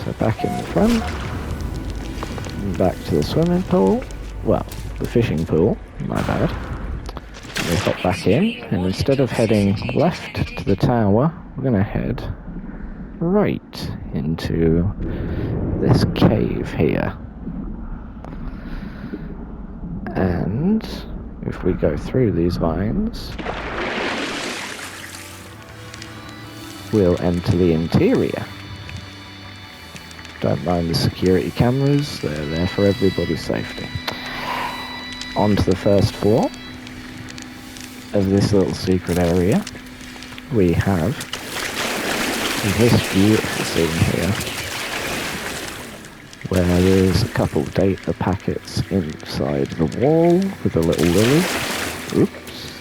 So back in the front, back to the swimming pool, well, the fishing pool, my bad. We hop back in, and instead of heading left to the tower, we're going to head right into this cave here. And if we go through these vines, we'll enter the interior. Don't mind the security cameras, they're there for everybody's safety. Onto the first floor of this little secret area, we have this beautiful scene here, where there's a couple of data packets inside the wall with a little lily. Oops.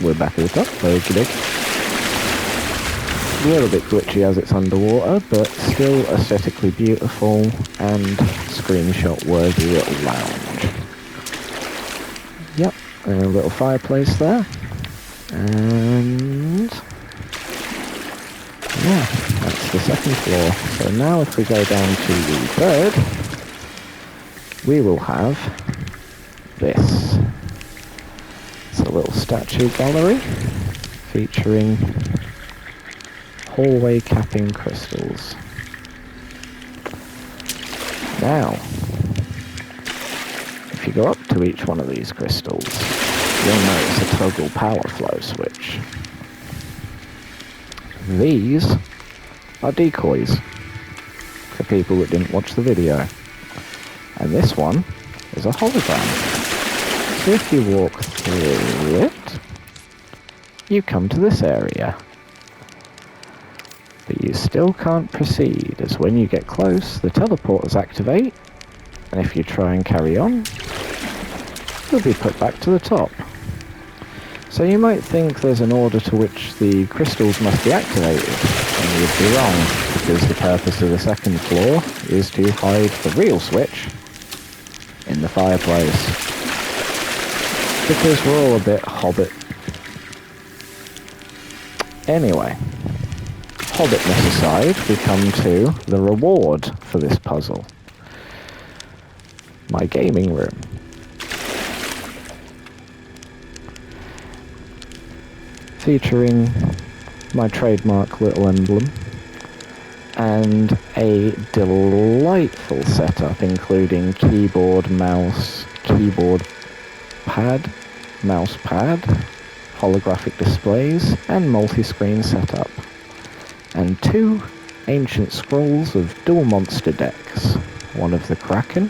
We're back at the top. Okey-dokey. A little bit glitchy as it's underwater, but still aesthetically beautiful and screenshot worthy little lounge. Yep, and a little fireplace there. And yeah, that's the second floor. So now if we go down to the third, we will have this. It's a little statue gallery featuring hallway capping crystals. Now, if you go up to each one of these crystals, you'll notice a toggle power flow switch. These are decoys for people that didn't watch the video. And this one is a hologram. So if you walk through it, you come to this area. But you still can't proceed, as when you get close, the teleporters activate, and if you try and carry on, you'll be put back to the top. So you might think there's an order to which the crystals must be activated, and you'd be wrong, because the purpose of the second floor is to hide the real switch in the fireplace. Because we're all a bit Hobbit. Anyway, Hobbitness aside, we come to the reward for this puzzle. My gaming room. Featuring my trademark little emblem and a delightful setup including keyboard, mouse, mouse pad, holographic displays and multi-screen setup, and 2 ancient scrolls of dual monster decks, one of the Kraken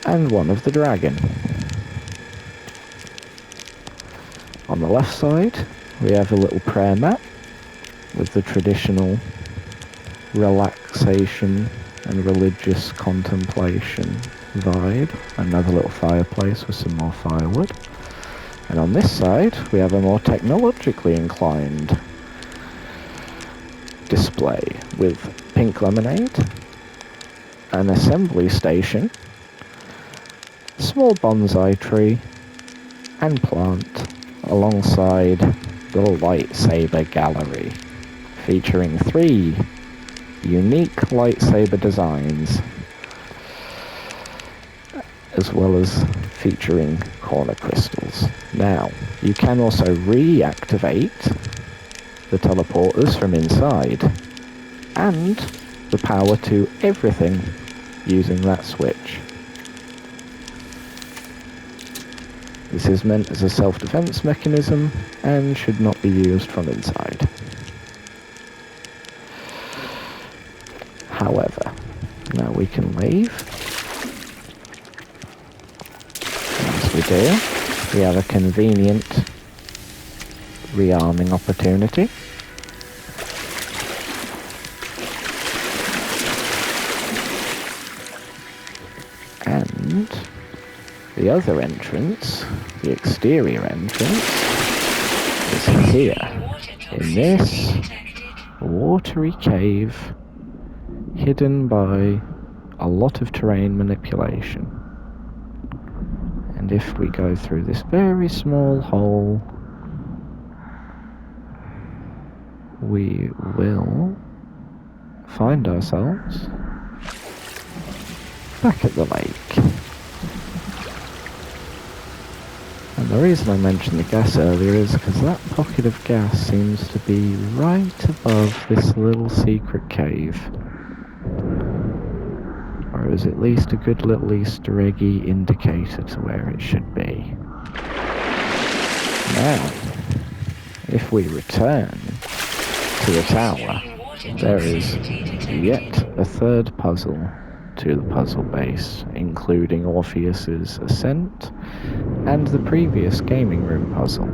and one of the Dragon. On the left side, we have a little prayer mat with the traditional relaxation and religious contemplation vibe. Another little fireplace with some more firewood. And on this side, we have a more technologically inclined display with pink lemonade, an assembly station, small bonsai tree, and plant, alongside the lightsaber gallery, featuring 3 unique lightsaber designs, as well as featuring corner crystals. Now, you can also reactivate the teleporters from inside, and the power to everything using that switch. This is meant as a self-defense mechanism and should not be used from inside. However, now we can leave. As we do, we have a convenient rearming opportunity. And the other entrance, the exterior entrance, is here, in this watery cave, hidden by a lot of terrain manipulation. And if we go through this very small hole, we will find ourselves back at the lake. And the reason I mentioned the gas earlier is because that pocket of gas seems to be right above this little secret cave. Or is at least a good little Easter eggy indicator to where it should be. Now, if we return to the tower, there is yet a third puzzle to the puzzle base, including Orpheus's ascent and the previous gaming room puzzle.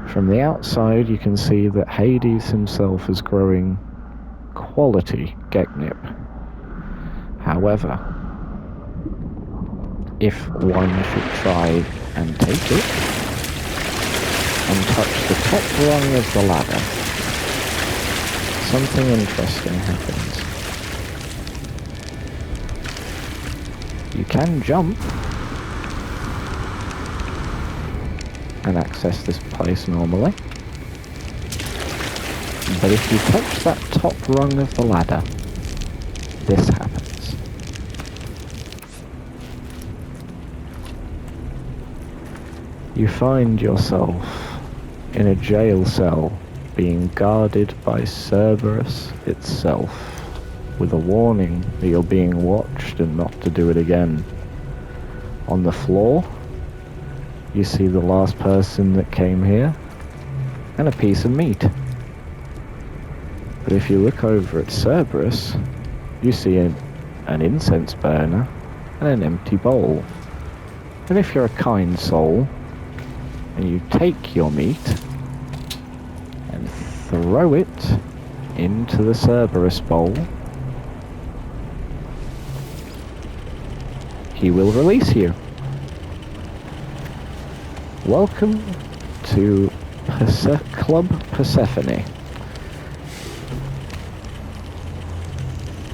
From the outside you can see that Hades himself is growing quality Geknip. However, if one should try and take it and touch the top rung of the ladder, something interesting happens. You can jump and access this place normally, but if you touch that top rung of the ladder, this happens. You find yourself in a jail cell being guarded by Cerberus itself, with a warning that you're being watched and not to do it again. On the floor, you see the last person that came here, and a piece of meat. But if you look over at Cerberus, you see an incense burner and an empty bowl. And if you're a kind soul, and you take your meat and throw it into the Cerberus bowl, he will release you. Welcome to Club Persephone,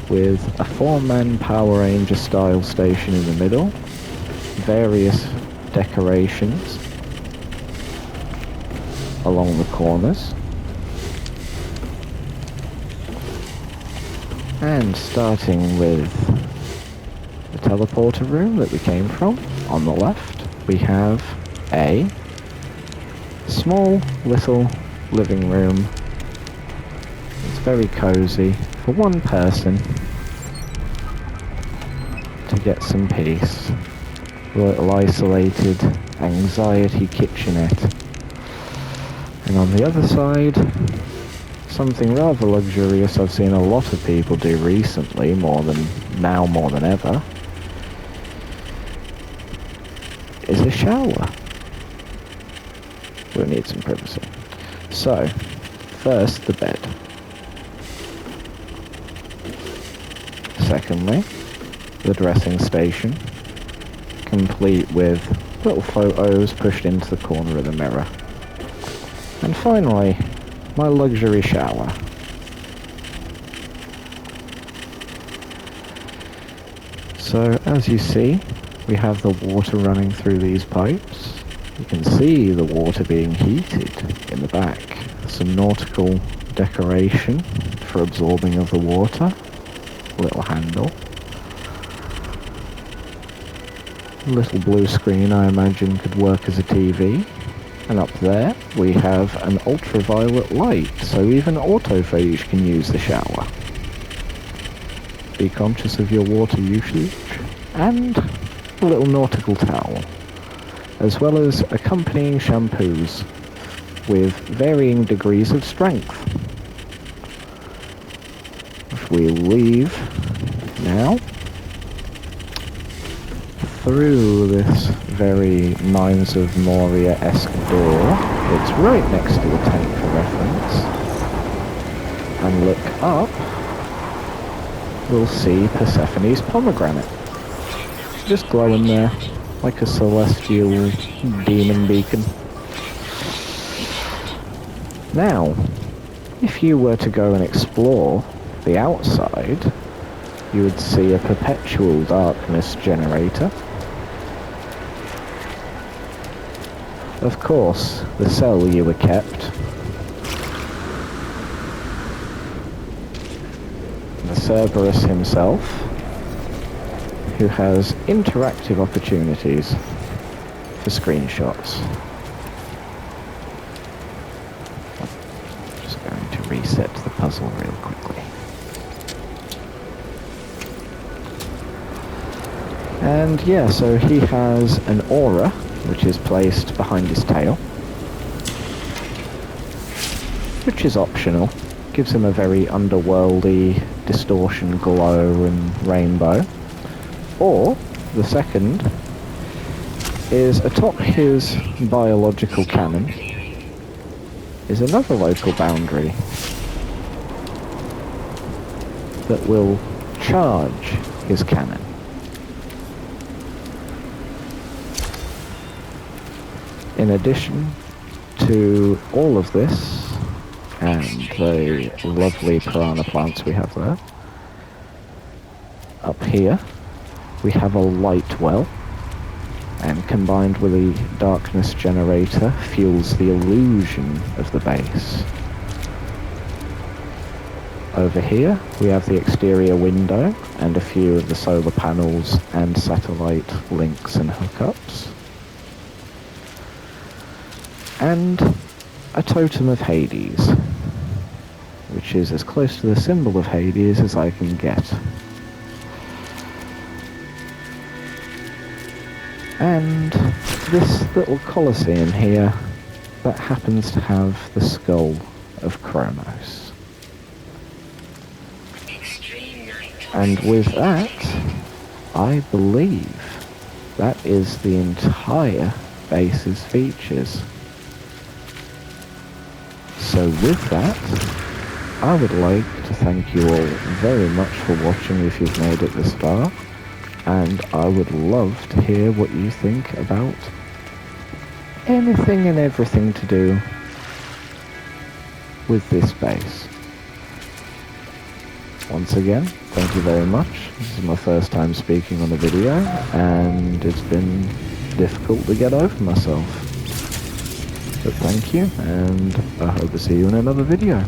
with a 4-man Power Ranger style station in the middle, various decorations along the corners, and starting with the teleporter room that we came from, on the left we have a small little living room. It's very cozy for one person to get some peace. A little isolated anxiety kitchenette. And on the other side, something rather luxurious I've seen a lot of people do recently, more than ever, is a shower. We'll need some privacy. So, first the bed. Secondly, the dressing station, complete with little photos pushed into the corner of the mirror. And finally, my luxury shower. So, as you see, we have the water running through these pipes. You can see the water being heated in the back. Some nautical decoration for absorbing of the water. Little handle. Little blue screen I imagine could work as a TV. And up there we have an ultraviolet light, so even autophage can use the shower. Be conscious of your water usage. And a little nautical towel, as well as accompanying shampoos with varying degrees of strength. If we leave now through this very Mines of Moria-esque door, it's right next to the tank for reference, and look up, we'll see Persephone's pomegranate, just glowing there like a celestial demon beacon. Now, if you were to go and explore the outside, you would see a perpetual darkness generator. Of course, the cell you were kept the Cerberus himself, who has interactive opportunities for screenshots. Just going to reset the puzzle real quickly. And yeah, so he has an aura, which is placed behind his tail, which is optional. Gives him a very underworldy distortion glow and rainbow. Or, the second, is atop his biological cannon is another local boundary that will charge his cannon. In addition to all of this, and the lovely piranha plants we have there, up here we have a light well, and combined with the darkness generator fuels the illusion of the base. Over here we have the exterior window and a few of the solar panels and satellite links and hookups. And a totem of Hades, which is as close to the symbol of Hades as I can get. And this little Colosseum here that happens to have the skull of Kronos. And with that, I believe that is the entire base's features. So with that, I would like to thank you all very much for watching if you've made it this far, and I would love to hear what you think about anything and everything to do with this base. Once again, thank you very much. This is my first time speaking on a video, and it's been difficult to get over myself. But thank you, and I hope to see you in another video.